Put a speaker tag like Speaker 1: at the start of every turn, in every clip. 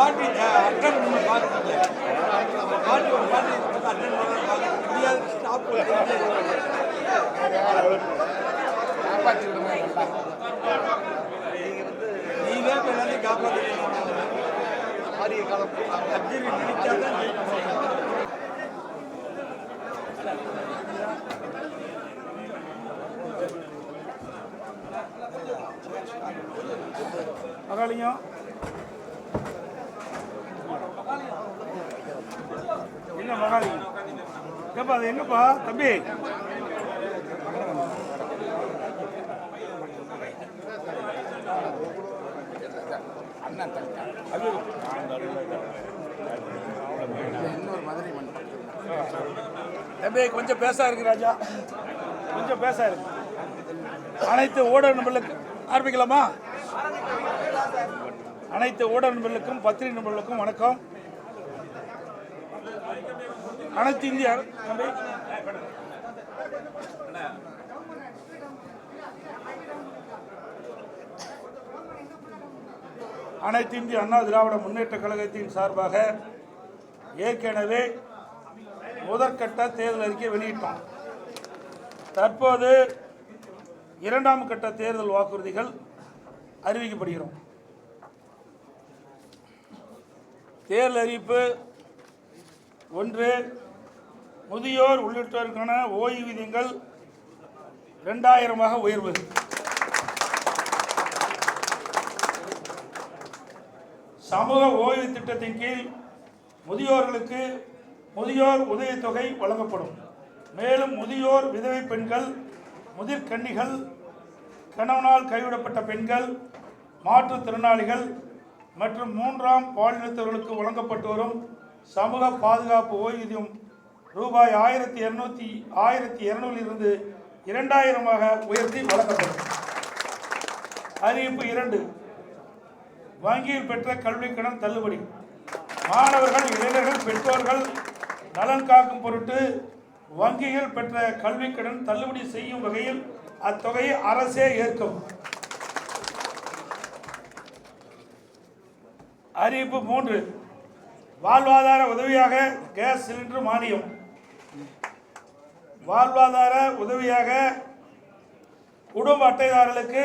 Speaker 1: பாட்டி அட்டன் பண்ண பாட்டி ஒரு பாட்டி அட்டன் பண்ண ஸ்டாப்
Speaker 2: காப்பாற்றி விடுங்க.
Speaker 1: நீவே எல்லாத்தையும் காப்பாற்ற ஆரிய காலம்
Speaker 3: மகாலிங்கம் என்ன மகாலிங்கம் எங்கப்பா அது எங்கப்பா தம்பி
Speaker 2: அண்ணன் இன்னொரு மதுரை மண்டலம்
Speaker 3: தம்பி கொஞ்சம் பேச இருக்கு ராஜா, கொஞ்சம் பேச இருக்கு. அனைத்து ஊடக நண்பர்களுக்கு ஆரம்பிக்கலாமா? அனைத்து ஊடக நண்பர்களுக்கும் பத்திரிகை நண்பர்களுக்கும் வணக்கம். அனைத்து இந்திய அனைத்து இந்திய அண்ணா திராவிட முன்னேற்ற கழகத்தின் சார்பாக ஏற்கனவே முதற்கட்ட தேர்தல் அறிக்கை வெளியிட்டோம். தற்போது இரண்டாம் கட்ட தேர்தல் வாக்குறுதிகள் அறிவிக்கப்படுகிறோம். தேர்தல் அறிவிப்பு ஒன்று, முதியோர் உள்ளிட்டோருக்கான ஓய்வூதியங்கள் 2000 உயர்வு. சமூக ஓய்வு திட்டத்தின் கீழ் முதியோர்களுக்கு முதியோர் உதவித்தொகை வழங்கப்படும். மேலும் முதியோர் விதவை பெண்கள், முதிர்கன்னிகள், கணவனால் கைவிடப்பட்ட பெண்கள், மாற்றுத்திறனாளிகள் மற்றும் 3ஆம் பாலினத்தவர்களுக்கு வழங்கப்பட்டு வரும் சமூக பாதுகாப்பு ஓய்வூதியம் ரூபாய் 1200 இருந்து 2000 உயர்த்தி வழங்கப்படும். அறிவிப்பு 2, வங்கியில் பெற்ற கல்வி கடன் தள்ளுபடி. மாணவர்கள், இளைஞர்கள், பெற்றோர்கள் நலன் காக்கும் பொருட்டு வங்கியில் பெற்ற கல்வி கடன் தள்ளுபடி செய்யும் வகையில் அத்தொகையை அரசே ஏற்கும். அறிவிப்பு 3, வாழ்வாதார உதவியாக கேஸ் சிலிண்டர் மானியம். வாழ்வாதார உதவியாக குடும்ப அட்டைதாரர்களுக்கு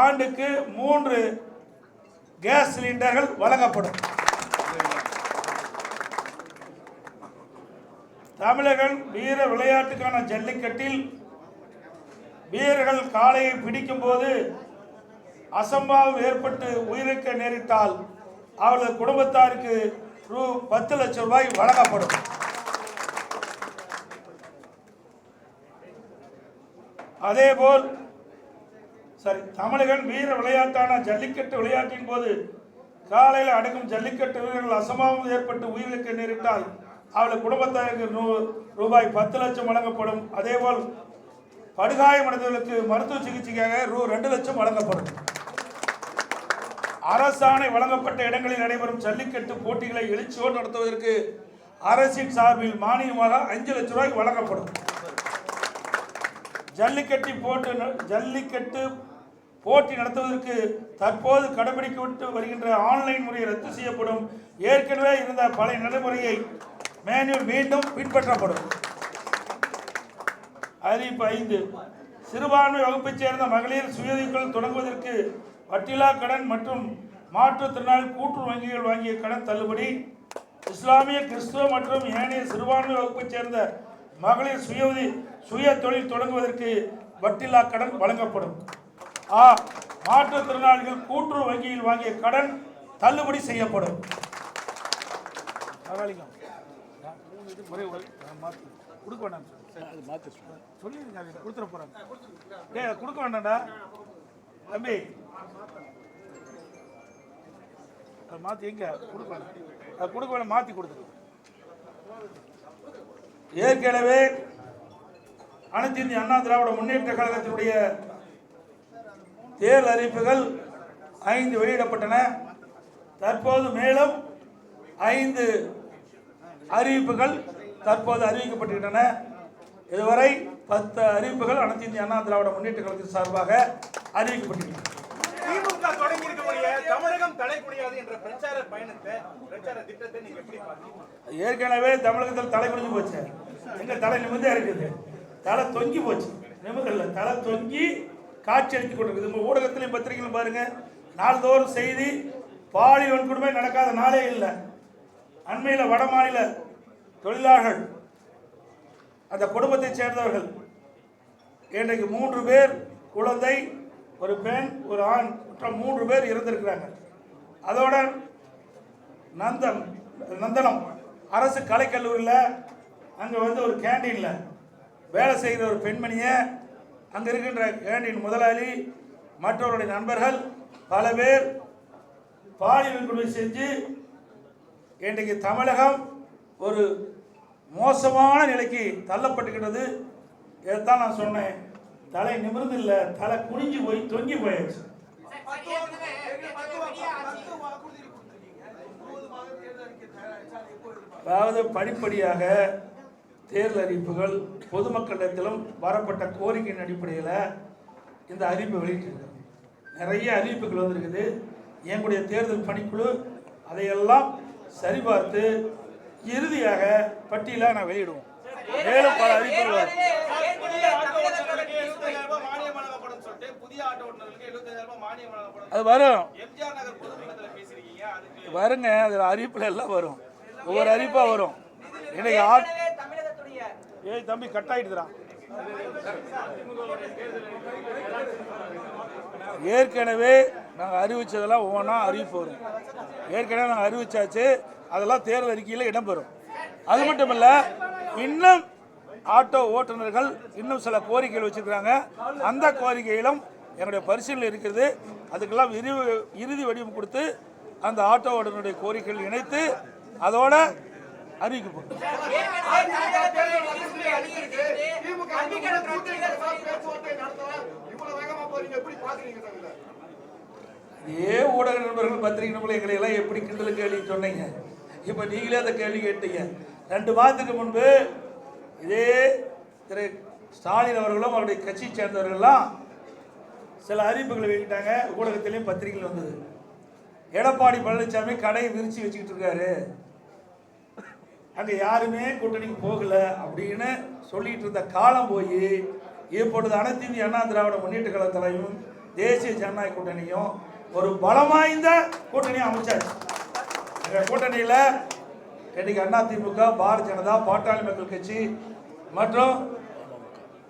Speaker 3: ஆண்டுக்கு 3 கேஸ் சிலிண்டர்கள் வழங்கப்படும். தமிழகம் வீர விளையாட்டுக்கான ஜல்லிக்கட்டில் வீரர்கள் காளையை பிடிக்கும் போது அசம்பாவிதம் ஏற்பட்டு உயிரிழக்க நேரிட்டால் அவரது குடும்பத்தாருக்கு ரூ. 10 லட்சம் வழங்கப்படும். அதேபோல் தமிழகம் வீர விளையாட்டான ஜல்லிக்கட்டு விளையாட்டின் போது காலையில் அடக்கும் ஜல்லிக்கட்டு வீரர்கள் அசம்பாவிதம் ஏற்பட்டு உயிரிழக்க நேரிட்டால் அவளது குடும்பத்தாருக்கு ரூபாய் 10 லட்சம் வழங்கப்படும். அதேபோல் படுகாயமடைந்தவர்களுக்கு மருத்துவ சிகிச்சைக்காக ரூ. 2 லட்சம் வழங்கப்படும். அரசாணை வழங்கப்பட்ட இடங்களில் நடைபெறும் ஜல்லிக்கட்டு போட்டிகளை எழுச்சியோடு நடத்துவதற்கு அரசின் சார்பில் மானியமாக 5 லட்சம் ரூபாய் வழங்கப்படும். ஜல்லிக்கட்டு போட்டி நடத்துவதற்கு தற்போது கடைபிடிக்கப்பட்டு வருகின்ற ஆன்லைன் முறை ரத்து செய்யப்படும். ஏற்கனவே இருந்த பழைய நடைமுறையை மீண்டும் பின்பற்றப்படும். அறிவிப்பு 5, சிறுபான்மை வகுப்பைச் சேர்ந்த மகளிர் சுயதொழில் தொடங்குவதற்கு வட்டிலா கடன் மற்றும் மாற்றுத்திறனாளி கூட்டுறவு வங்கிகள் வாங்கிய கடன் தள்ளுபடி. இஸ்லாமிய, கிறிஸ்துவ மற்றும் ஏனைய சிறுபான்மை வகுப்பைச் சேர்ந்த மகளிர் சுய தொழில் தொடங்குவதற்கு வட்டிலா கடன் வழங்கப்படும். மாற்றுத்திறனாளிகள் கூட்டுறவு வங்கியில் வாங்கிய கடன் தள்ளுபடி செய்யப்படும். கொடுக்க வேண்டாம் சொல்லியிருக்காங்க, கொடுத்துட போறாங்க. கொடுக்க வேண்டாம்டா தம்பி, மாற்றி எங்க கொடுக்க வேண்டாம், மாற்றி கொடுத்துரு. ஏற்கனவே அனைத்து இந்திய அண்ணா திராவிட முன்னேற்ற கழகத்தினுடைய தேர்தல் அறிவிப்புகள் 5 வெளியிடப்பட்டன. தற்போது மேலும் 5 அறிவிப்புகள் தற்போது அறிவிக்கப்பட்டுள்ளன. இதுவரை 10 அறிவிப்புகள் அனைத்து இந்திய அண்ணா திராவிட முன்னேற்ற கழகத்தின் சார்பாக அறிவிக்கப்பட்டுள்ளன.
Speaker 1: தொடங்கி இருக்கக்கூடிய தமிழகம் தடை குடியாது என்ற பிரச்சார திட்டத்தை நீங்க எப்படி பாத்தீங்க?
Speaker 3: ஏற்கனவே தமிழகத்தில் தலை குடிஞ்சு போச்சு. எங்க தலை நிமிர்ந்தே இருக்குது. தலை தொங்கி போச்சு. நிமிர்ந்தல தலை தொங்கி காட்சி அளித்துக் கொண்டிருக்குது. உங்க ஊடகத்திலையும் பத்திரிகையிலும் பாருங்க, நாள்தோறும் செய்தி பாலியல் வன்கொடுமை நடக்காத நாளே இல்லை. அண்மையில் வட மாநில தொழிலாளர்கள் அந்த குடும்பத்தை சேர்ந்தவர்கள் இன்றைக்கு 3 பேர், குழந்தை, ஒரு பெண், ஒரு ஆண், மற்ற 3 பேர் இறந்திருக்கிறாங்க. அதோட நந்தனம் அரசு கலைக்கல்லூரியில் அங்கே ஒரு கேண்டீனில் வேலை செய்கிற ஒரு பெண்மணியை அங்கே இருக்கின்ற கேண்டீன் முதலாளி மற்றவருடைய நண்பர்கள் பல பேர் பாலியல் வன்கொடுமை செஞ்சு இன்றைக்கு தமிழகம் ஒரு மோசமான நிலைக்கு தள்ளப்பட்டுக்கிட்டது. இதைத்தான் நான் சொன்னேன். தலை நிமிர்ந்து இல்லை, தலை குனிஞ்சு போய் தொங்கி போயாச்சு. அதாவது படிப்படியாக தேர்தல் அறிவிப்புகள் பொதுமக்களிடத்திலும் வரப்பட்ட கோரிக்கையின் அடிப்படையில் இந்த அறிவிப்பை வெளியிட்டிருக்கிறது. நிறைய அறிவிப்புகள் வந்திருக்குது. எங்களுடைய தேர்தல் பணிக்குழு அதையெல்லாம் சரிபார்த்து இறுதியாக பட்டியலாக நான் வெளியிடுவோம். மேலும் பல அறிவிப்புகள் அது வரும், வருங்க. அது அறிவிப்புல எல்லாம் வரும், ஒவ்வொரு அறிவிப்பா வரும். இன்னைக்கு ஏய் தம்பி கட் ஆயிடுறான். ஏற்கனவே நாங்கள் அறிவிச்சதெல்லாம் ஒவ்வொன்றா அறிவிப்பு வரும். ஏற்கனவே நாங்கள் அறிவிச்சாச்சு, அதெல்லாம் தேர்தல் அறிக்கையில் இடம்பெறும். அது மட்டும் இல்லை, இன்னும் ஆட்டோ ஓட்டுநர்கள் இன்னும் சில கோரிக்கைகள் வச்சுருக்கிறாங்க. அந்த கோரிக்கையிலும் என்னுடைய பரிசீலனை இருக்கிறது. அதுக்கெல்லாம் இறுதி வடிவம் கொடுத்து அந்த ஆட்டோ ஓட்டுநருடைய கோரிக்கைகள் இணைத்து அதோட அறிவிக்கப்படும். இதே ஊடக நண்பர்கள், பத்திரிகை நண்பர்கள் எங்களை எல்லாம் எப்படி கிண்டல் கேள்வி சொன்னீங்க, இப்போ நீங்களே அந்த கேள்வி கேட்டீங்க. 2 மாதத்துக்கு முன்பு இதே திரு ஸ்டாலின் அவர்களும் அவருடைய கட்சியை சேர்ந்தவர்கள்லாம் சில அறிவிப்புகளை வெளியிட்டாங்க. ஊடகத்திலையும் பத்திரிகைகள் வந்தது. எடப்பாடி பழனிசாமி கடையை விரிச்சு வச்சுக்கிட்டு இருக்காரு, அங்கே யாருமே கூட்டணிக்கு போகல அப்படின்னு சொல்லிட்டு இருந்த காலம் போய் இப்பொழுது அனைத்து இந்திய அண்ணா திராவிட முன்னேற்ற கழக தலைவரும் தேசிய ஜனநாயக கூட்டணியும் ஒரு பலம் வாய்ந்த கூட்டணியை அமைச்சாச்சு. எங்கள் கூட்டணியில் இன்னைக்கு அதிமுக, பாரதிய ஜனதா, பாட்டாளி மக்கள் கட்சி மற்றும்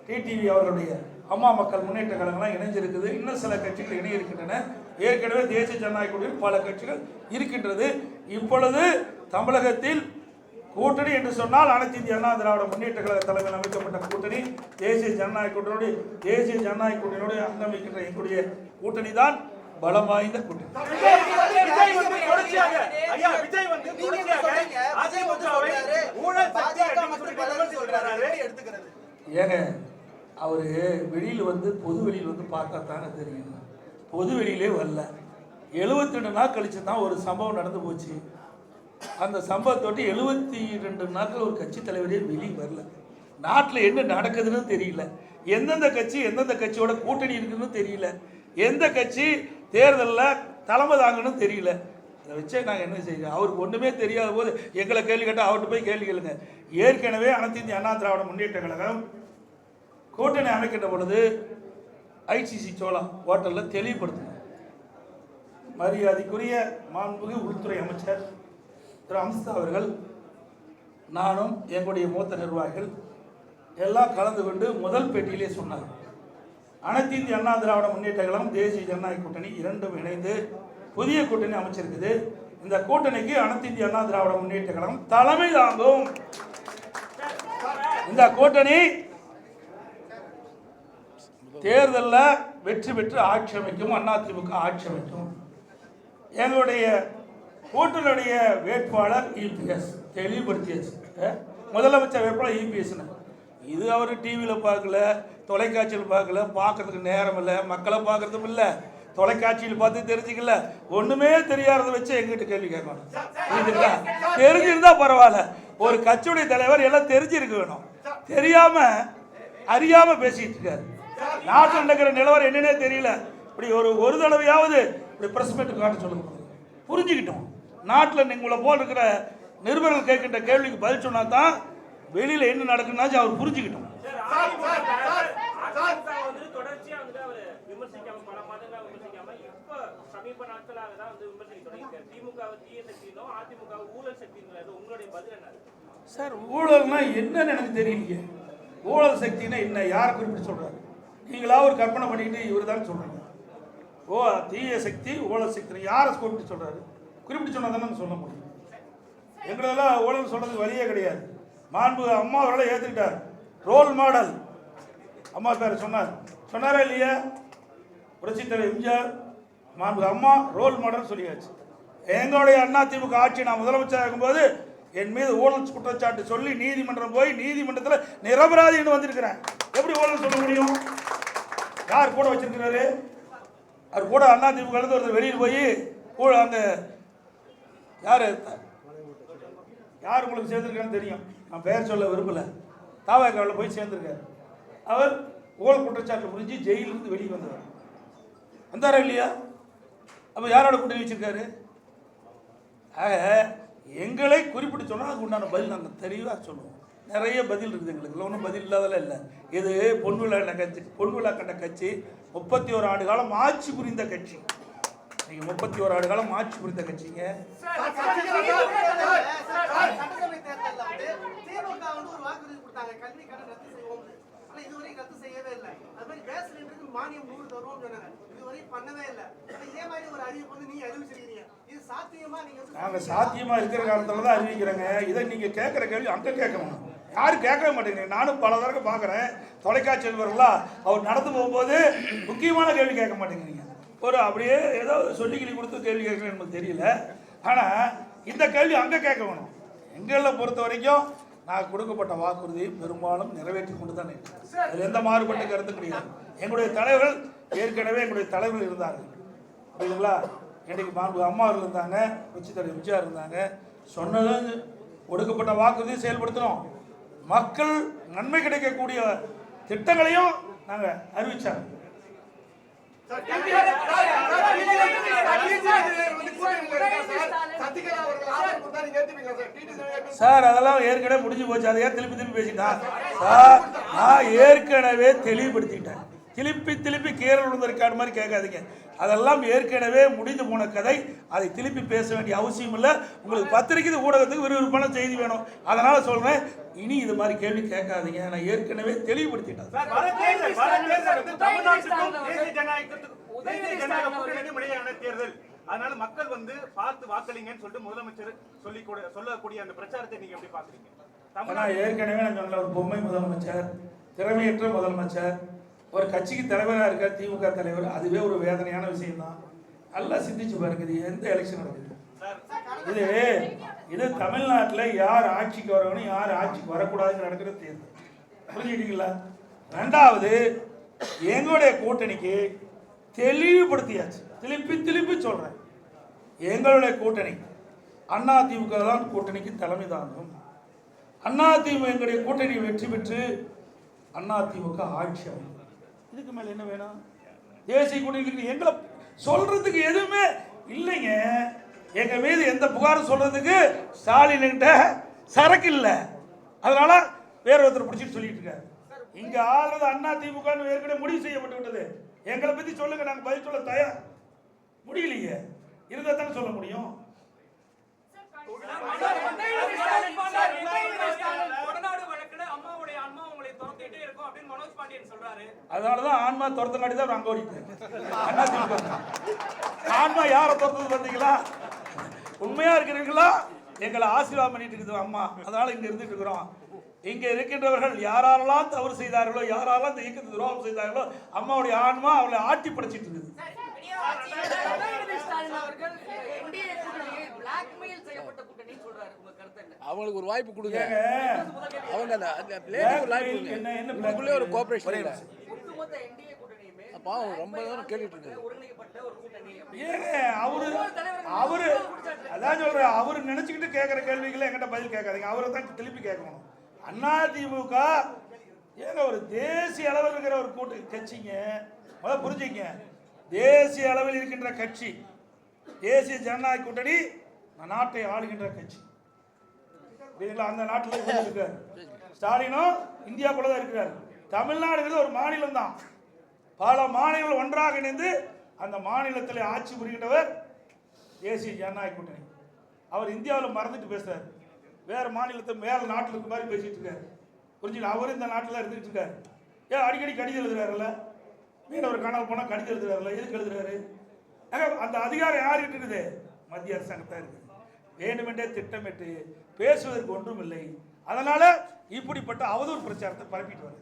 Speaker 3: டிடிவி அவர்களுடைய அம்மா மக்கள் முன்னேற்ற கழகங்கள்லாம் இணைஞ்சிருக்குது. இன்னும் சில கட்சிகள் இணைய இருக்கின்றன. ஏற்கனவே தேசிய ஜனநாயக கூட்டணியில் பல கட்சிகள் இருக்கின்றது. இப்பொழுது தமிழகத்தில் கூட்டணி என்று சொன்னால் அனைத்து இந்திய அண்ணா திராவிட முன்னேற்ற கழக தலைமையில் அமைக்கப்பட்ட கூட்டணி தேசிய ஜனநாயக கூட்டணியோடு அங்கமைக்கின்ற எங்களுடைய கூட்டணி தான் பலம் வாய்ந்த கூட்டணி. ஏங்க அவரு வெளியில் பொது வெளியில் பார்க்கத்தானே தெரியும். பொது வெளியிலே வரல. 72 நாள் கழிச்சு தான் ஒரு சம்பவம் நடந்து போச்சு. அந்த சம்பவத்தோட்டு 72 நாட்கள் ஒரு கட்சி தலைவரே வெளியே வரல. நாட்டில் என்ன நடக்குதுன்னு தெரியல. எந்தெந்த கட்சி எந்தெந்த கட்சியோட கூட்டணி இருக்குன்னு தெரியல. எந்த கட்சி தேர்தலில் தலைமை தாங்கன்னு தெரியல. அதை வச்சே நாங்கள் என்ன செய்யணும்? அவருக்கு ஒன்றுமே தெரியாத போது எங்களை கேள்வி கேட்டால் அவர்கிட்ட போய் கேள்வி கேளுங்க. ஏற்கனவே அனைத்து இந்திய அண்ணா திராவிட முன்னேற்ற கழகம் கூட்டணி அமைக்கின்ற பொழுது ஐசிசி சோழா ஹோட்டலில் தெளிவுபடுத்தினார். மரியாதைக்குரிய மாண்புமிகு உள்துறை அமைச்சர் திரு அம்சா அவர்கள், நானும் எங்களுடைய மூத்த நிர்வாகிகள் எல்லாம் கலந்து கொண்டு முதல் பேட்டியிலே சொன்னார், அனைத்து இந்திய அண்ணா திராவிட முன்னேற்ற கழகம் தேசிய ஜனநாயக கூட்டணி இரண்டும் இணைந்து புதிய கூட்டணி அமைச்சிருக்குது. இந்த கூட்டணிக்கு அனைத்து இந்திய அண்ணா திராவிட முன்னேற்ற கழகம் தலைமை தாங்கும். இந்த கூட்டணி தேர்தலில் வெற்றி பெற்று ஆட்சி அமைக்கும். அதிமுக ஆட்சி அமைக்கும். எங்களுடைய கூட்டணியுடைய வேட்பாளர் இபிஎஸ் தெளிவுபடுத்தியாச்சு. முதலமைச்சர் வேட்பாளர் இபிஎஸ். இது அவர் டிவியில் பார்க்கல, தொலைக்காட்சியில் பார்க்கல, பார்க்கறதுக்கு நேரம் இல்லை, மக்களை பார்க்கறதும் இல்லை, தொலைக்காட்சியில் பார்த்து தெரிஞ்சுக்கல, ஒன்றுமே தெரியாததை வச்சு எங்கிட்ட கேள்வி கேட்கணும். புரியுதுங்களா? தெரிஞ்சிருந்தா பரவாயில்ல. ஒரு கட்சியுடைய தலைவர் எல்லாம் தெரிஞ்சிருக்க வேணும். தெரியாம அறியாம பேசிட்டு இருக்காரு. நாட்டில் நடக்கிற நிலவரம் என்னன்னே தெரியல. இப்படி ஒரு தடவையாவது இப்படி பிரஸ் மீட் காட்ட சொல்லுங்க. புரிஞ்சுக்கிட்டோம். நாட்டில் உங்களை போல் இருக்கிற நிருபர்கள் கேட்கின்ற கேள்விக்கு பதில் சொன்னா தான் வெளியில் என்ன நடக்குன்னாச்சும் அவர் புரிஞ்சுக்கிட்டோம்.
Speaker 4: தொடர்ச்சியா வந்து அவர் விமர்சிக்காம பல மாதங்களா விமர்சிக்காம இப்ப சமீப நாட்களாக தான் வந்து விமர்சிக்க தொடங்கியிருக்காரு. திமுக தீய சக்தினோ அதிமுக ஊழல் சக்திங்கிறது உங்களுடைய பதில் என்ன?
Speaker 3: சார் ஊழல்னா என்னன்னு எனக்கு தெரியலையே. ஊழல் சக்தினா என்ன, யார் குறிப்பிட்டு சொல்றாரு? நீங்களா ஒரு கற்பனை பண்ணிட்டு இவர் தான் சொல்றீங்க. ஓ தீய சக்தி ஊழல் சக்தி யாரை குறிப்பிட்டு சொல்றாரு? குறிப்பிட்டு சொன்னா தானே சொல்ல முடியும். எங்களெல்லாம் ஊழல் சொல்றதுக்கு வழியே கிடையாது. மாண்பு அம்மா அவர்களை ஏற்றுக்கிட்டார். ரோல் மாடல் அம்மா பேர் சொன்னாரா இல்லையா? புரட்சித்தலைவர் எம்ஜிஆர் மாண்பு அம்மா ரோல் மாடல் சொல்லியாச்சு. எங்களுடைய அதிமுக ஆட்சி நான் முதலமைச்சராக இருக்கும்போது என் மீது ஊழல் குற்றச்சாட்டு சொல்லி நீதிமன்றம் போய் நீதிமன்றத்தில் நிரபராதின்னு வந்திருக்கிறேன். எப்படி ஊழல் சொல்ல முடியும்? யார் கூட வச்சிருக்கிறாரு? அவர் கூட அதிமுக ஒருத்தர் வெளியில் போய் அந்த யார் உங்களுக்கு சேர்ந்திருக்கான்னு தெரியும், நான் பெயர் சொல்ல விரும்பல. தாவாக்காவில் போய் சேர்ந்திருக்காரு. அவர் ஊழல் குற்றச்சாட்டு புரிஞ்சு ஜெயிலிருந்து வெளியே வந்தாரா இல்லையா? அப்போ யாரோட கூட்டணி வச்சிருக்காரு? ஆக எங்களை குறிப்பிட்டு சொன்னால் அதுக்கு உண்டான பதில் நாங்கள் தெளிவாக சொல்லுவோம். நிறைய பதில் இருக்குது எங்களுக்கு, ஒன்றும் பதில் இல்லாதெல்லாம் இல்லை. இது பொன்விழா கண்ட கட்சி 31 ஆண்டு காலம் ஆட்சி புரிந்த கட்சி. நீங்கள் 31 ஆண்டு காலம் ஆட்சி புரிந்த கட்சிங்க. நாங்கள் சாத்தியமா இருக்கிற காலத்துல தான் அறிவிக்கிறேங்க. இதை நீங்க கேட்குற கேள்வி அங்கே கேட்கணும். யாரும் கேட்கவே மாட்டேங்கிறீங்க. நானும் பல தடவை பார்க்குறேன் தொலைக்காட்சி நிருபர்களாக அவர் நடந்து போகும்போது முக்கியமான கேள்வி கேட்க மாட்டேங்கிறீங்க. ஒரு அப்படியே ஏதோ சொல்லிக்கிளி கொடுத்து கேள்வி கேட்கணும்னு எனக்கு தெரியல. ஆனால் இந்த கேள்வி அங்கே கேட்க வேணும். எங்களை பொறுத்த வரைக்கும் நான் கொடுக்கப்பட்ட வாக்குறுதி பெரும்பாலும் நிறைவேற்றி கொண்டு தான் இருக்கேன். அதில் எந்த மாறுபட்ட கருத்து கிடையாது. எங்களுடைய தலைவர்கள் ஏற்கனவே எங்களுடைய தலைவர்கள் இருந்தார்கள், புரியுதுங்களா? இன்றைக்கு மாண்பு அம்மா அவர்கள் இருந்தாங்க, புரட்சித்தலைவர் எம்ஜிஆர் இருந்தாங்க. சொன்னது கொடுக்கப்பட்ட வாக்குறுதியை செயல்படுத்தணும். மக்கள் நன்மை கிடைக்கக்கூடிய திட்டங்களையும் நாங்கள் அறிவிச்சாங்க. சார் அதெல்லாம் ஏற்கனவே முடிஞ்சு போச்சு. அதை ஏன் திருப்பி பேசிட்டான் சார்? நான் ஏற்கனவே தெளிவுபடுத்திட்டேன். திருப்பி கீரல் விழுந்திருக்காடு மாதிரி கேட்காதீங்க. அதெல்லாம் ஏற்கனவே முடிந்து போன கதை. அதை திருப்பி பேச வேண்டிய அவசியம் இல்லை. உங்களுக்கு பத்திரிக்கை ஊடகத்துக்கு விறுவிறுப்பான செய்தி வேணும். அதனால சொல்றேன், இனி இது மாதிரி கேள்வி கேட்காதீங்க. நான் ஏற்கனவே தெளிவுபடுத்திட்டேன்.
Speaker 5: அதனால மக்கள் வந்து பார்த்து வாக்களிங்கன்னு சொல்லிட்டு முதலமைச்சர் சொல்லக்கூடிய அந்த பிரச்சாரத்தை நீங்க எப்படி பாக்குறீங்க?
Speaker 3: ஏற்கனவே நான் சொன்ன ஒரு பொம்மை முதலமைச்சர், திறமையற்ற முதலமைச்சர், ஒரு கட்சிக்கு தலைவராக இருக்க திமுக தலைவர், அதுவே ஒரு வேதனையான விஷயம் தான். நல்லா சிந்திச்சு பாருங்க. இது எந்த எலெக்ஷன் நடக்குது? இது தமிழ்நாட்டில் யார் ஆட்சிக்கு வரணும் யார் ஆட்சிக்கு வரக்கூடாதுன்னு நடக்கிற தேர்தல். புரிஞ்சுக்கிட்டீங்களா? ரெண்டாவது, எங்களுடைய கூட்டணிக்கு தெளிவுபடுத்தியாச்சு. திருப்பி சொல்றேன், எங்களுடைய கூட்டணி அதிமுக தான் கூட்டணிக்கு தலைமை தாங்கும். அதிமுக எங்களுடைய கூட்டணி வெற்றி பெற்று அதிமுக ஆட்சி அமைக்கும். இதுக்கு மேல என்ன வேணும்? தேசிய கூட்டணிக்கு எங்களை சொல்றதுக்கு எதுவுமே இல்லைங்க. எங்க மீது எந்த புகாரும் சொல்றதுக்கு ஸ்டாலின் கிட்ட சரக்கு இல்லை. அதனால வேற ஒருத்தர் பிடிச்சிட்டு சொல்லிட்டு இருக்காரு. இங்க ஆளுநர் அதிமுக ஏற்கனவே முடிவு செய்யப்பட்டு விட்டது. எங்களை பத்தி சொல்லுங்க, நாங்க பதில் சொல்ல தயார். முடியலையே, இருந்தா தானே சொல்ல முடியும். அதனாலதான் ஆன்மா துரத்தங்காட்டி தான் அங்க ஓடிட்டு. ஆன்மா யாரை துரத்தது பார்த்தீங்களா? உண்மையா இருக்கிறீங்களா? எங்களை ஆசீர்வாதம் பண்ணிட்டு இருக்குது அம்மா. அதனால இங்க இருந்துட்டு இருக்கிறோம். இங்க இருக்கின்றவர்கள் யாரெல்லாம் தவறு செய்தார்களோ, யாரெல்லாம் இந்த இயக்கத்தை துரோகம் செய்தார்களோ, அம்மாவுடைய ஆன்மா அவளை ஆட்டி படைச்சிட்டு இருக்குது.
Speaker 2: அவங்களுக்கு ஒரு வாய்ப்பு கொடுங்க. அவங்க என்ன ஒரு கோஆபரேஷன் பாவம் ரொம்ப நேரம் கேட்டுட்டு இருக்காரு.
Speaker 3: அவரு அதான் சொல்ற, அவரு நினைச்சுக்கிட்டு கேட்கிற கேள்விகளை என்கிட்ட பதில் கேட்காதீங்க. அவரை தான் திருப்பி கேட்கணும். அதிமுக ஏங்க ஒரு தேசிய அளவில் இருக்கிற ஒரு கூட்டு கட்சிங்க. முதல்ல புரிஞ்சுங்க, தேசிய அளவில் இருக்கின்ற கட்சி தேசிய ஜனநாயக கூட்டணி நாட்டை ஆளுகின்ற கட்சி. அந்த நாட்டில் இருக்காரு ஸ்டாலினும் இந்தியாவுக்குள்ள தான் இருக்கிறார். தமிழ்நாடு ஒரு மாநிலம் தான். பல மாநிலங்கள் ஒன்றாக இணைந்து அந்த மாநிலத்தில் ஆட்சி புரிகின்றவர் தேசிய ஜனநாயக கூட்டணி. அவர் இந்தியாவில் மறந்துட்டு பேசுறாரு, வேற மாநிலத்தை வேற நாட்டில் இருக்க மாதிரி பேசிட்டு இருக்காரு. புரிஞ்சுக்கலாம். அவரும் இந்த நாட்டில் இருந்துட்டு இருக்காரு. ஏன் அடிக்கடி கடிதம் எழுதுறாருல்ல, மீனவர் காணாமல் போனால் கடிதம் எழுதுறாருல்ல, எதுக்கு எழுதுறாரு? அந்த அதிகாரம் யாருக்கிட்ட இருக்குது? மத்திய அரசாங்கத்தான் இருக்குது. வேண்டுமென்றே திட்டமிட்டு பேசுவதற்கு ஒன்றும் இல்லை. அதனால இப்படிப்பட்ட அவதூறு பிரச்சாரத்தை பரப்பிட்டு வர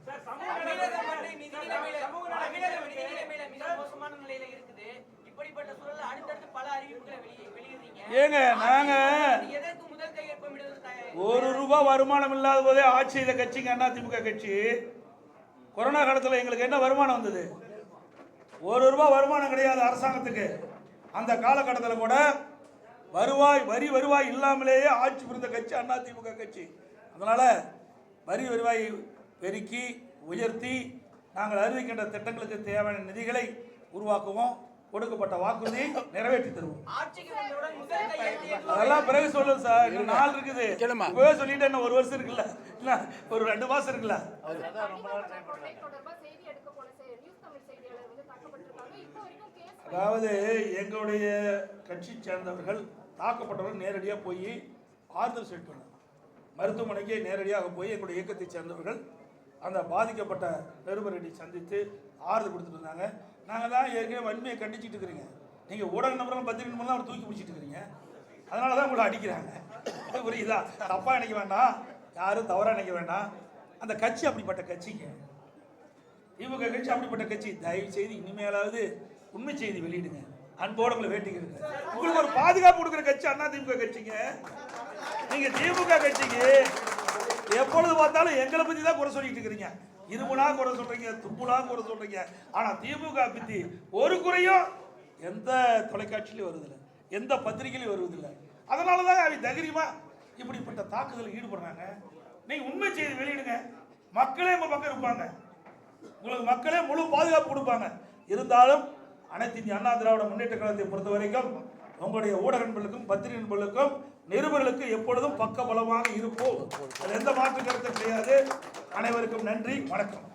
Speaker 3: ஏங்க, நாங்க ₹1 வருமானம் இல்லாத போதே ஆட்சி செய்த கட்சிங்க அதிமுக கட்சி. கொரோனா காலத்தில் எங்களுக்கு என்ன வருமானம் வந்தது? ₹1 வருமானம் கிடையாது அரசாங்கத்துக்கு. அந்த காலகட்டத்தில் கூட வரி வருவாய் இல்லாமலேயே ஆட்சி புரிந்த கட்சி அதிமுக கட்சி. அதனால வரி வருவாய் பெருக்கி உயர்த்தி நாங்கள் அறிவிக்கின்ற திட்டங்களுக்கு தேவையான நிதிகளை உருவாக்குவோம். கொடுக்கப்பட்ட வாக்குறுதியை நிறைவேற்றி தருவோம். அதெல்லாம் பிறகு சொல்லுங்க சார், இன்னும் நாள் இருக்குது. இப்பவே சொல்லிட்டு என்ன 1 வருஷம் இருக்குல்ல, இல்ல ஒரு 2 மாசம் இருக்குல்ல. அதாவது எங்களுடைய கட்சி சேர்ந்தவர்கள் தாக்கப்பட்டவர்கள் நேரடியாக போய் ஆறுதல் சொல்லிட்டு மருத்துவமனைக்கு நேரடியாக போய் எங்களுடைய இயக்கத்தை சேர்ந்தவர்கள் அந்த பாதிக்கப்பட்ட பெருமரடி சந்தித்து ஆறுதல் கொடுத்துட்டு இருந்தாங்க. நாங்கள் தான் ஏற்கனவே வன்மையை கண்டிச்சுட்டு இருக்கிறீங்க. நீங்கள் ஊடக நபர்கள் பத்திரிகை நம்பர்லாம் அவர் தூக்கி பிடிச்சிட்டு இருக்கிறீங்க. அதனால தான் உங்களை அடிக்கிறாங்க. புரியுதா? தப்பாக நினைக்க வேண்டாம், யாரும் தவறாக நினைக்க வேண்டாம். அந்த கட்சி அப்படிப்பட்ட கட்சிங்க, திமுக கட்சி அப்படிப்பட்ட கட்சி. தயவு செய்து இனிமேலாவது உண்மை செய்தி வெளியிடுங்க. அன்போடு உங்களை வேண்டிக்கிறேன். உங்களுக்கு ஒரு பாதுகாப்பு கொடுக்குற கட்சி அதிமுக கட்சிங்க. நீங்க திமுக கட்சிக்கு எப்பொழுது பார்த்தாலும் எங்களை பத்தி தான் குறை சொல்லிட்டு இருக்கிறீங்க. இருமுனா குறை சொல்றீங்க, துப்புனா குறை சொல்றீங்க. ஆனா திமுக பத்தி ஒரு குறையும் எந்த தொலைக்காட்சியிலும் வருவதில்லை, எந்த பத்திரிகையிலும் வருவதில்லை. அதனாலதான் அவங்க தைரியமா இப்படிப்பட்ட தாக்குதலில் ஈடுபடுறாங்க. நீங்க உண்மை செய்தி வெளியிடுங்க. மக்களே உங்க பக்கம் இருப்பாங்க, உங்களுக்கு மக்களே முழு பாதுகாப்பு கொடுப்பாங்க. இருந்தாலும் அனைத்து இந்திய அண்ணா திராவிட முன்னேற்ற கழகத்தை பொறுத்த வரைக்கும் உங்களுடைய ஊடக நண்பர்களுக்கும் பத்திரிகை நண்பர்களுக்கும் நிருபர்களுக்கு எப்பொழுதும் பக்க பலமாக இருப்போம். எந்த மாற்று கருத்தும் கிடையாது. அனைவருக்கும் நன்றி, வணக்கம்.